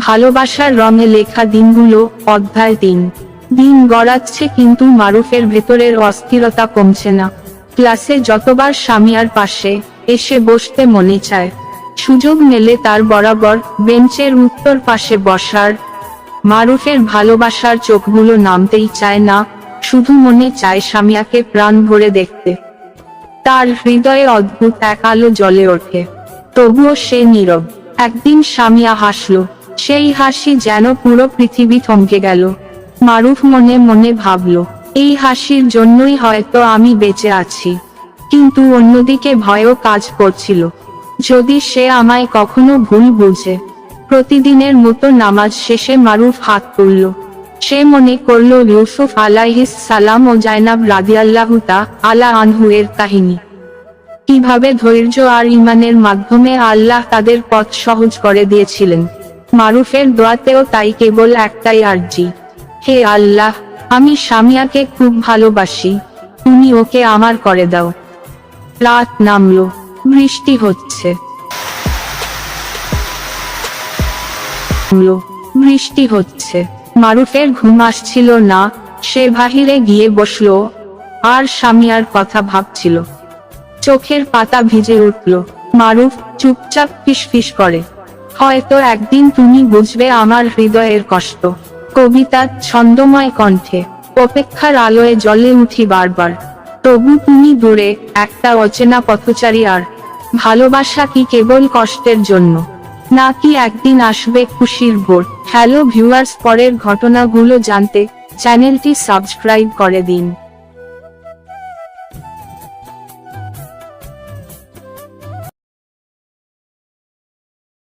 ভালোবাসার রঙে লেখা দিনগুলো। অধ্যায় 3। দিন গড়াচ্ছে কিন্তু মারুফের ভেতরের অস্থিরতা কমছে না। ক্লাসে যতবার সামিয়ার পাশে এসে বসতে মনে চায়, সুযোগ মেলে তার বরাবর বেঞ্চের উত্তর পাশে বসার। মারুফের ভালোবাসার চোখগুলো নামতেই চায় না, শুধু মনে চায় সামিয়াকে প্রাণ ভরে দেখতে। তার হৃদয়ে অদ্ভুত এক আলো জ্বলে ওঠে, তবুও সে নীরব। একদিন সামিয়া হাসল, সেই হাসি যেন পুরো পৃথিবী থমকে গেল। মারুফ মনে মনে ভাবল, এই হাসির জন্যই হয়তো আমি বেঁচে আছি। কিন্তু অন্যদিকে ভয়ও কাজ করছিল, যদি সে আমায় কখনো ভুল বুঝে। প্রতিদিনের মতো নামাজ শেষে মারুফ হাত তুলল। সে মনে করল ইউসুফ আলাইহিস সালাম ও জায়নাব রাদিয়াল্লাহু তাআলা আনহু এর কাহিনী। কিভাবে ধৈর্য আর ঈমানের মাধ্যমে আল্লাহ তাদের পথ সহজ করে দিয়েছিলেন। মারুফের দোয়াতেও তাই, কেবল একটাই আরজি, হে আল্লাহ, আমি সামিয়াকে খুব ভালোবাসি, তুমি ওকে আমার করে দাও। রাত নামলো, বৃষ্টি হচ্ছে। বৃষ্টি হচ্ছে, মারুফের ঘুম আসছিল না। সে বাহিরে গিয়ে বসলো আর সামিয়ার কথা ভাবছিল। চোখের পাতা ভিজে উঠল। মারুফ চুপচাপ ফিসফিস করে, হয়তো একদিন তুমি বুঝবে আমার হৃদয়ের কষ্ট। কবিতা ছন্দময় কণ্ঠে। অপেক্ষার আলোয় জ্বলে উঠি বারবার, তবু তুমি দূরে, একটা অচেনা পথচারী। আর ভালোবাসা কি কেবল কষ্টের জন্য, নাকি একদিন আসবে খুশির ভোর? হ্যালো ভিউয়ার্স, পরের ঘটনাগুলো জানতে চ্যানেলটি সাবস্ক্রাইব করে দিন।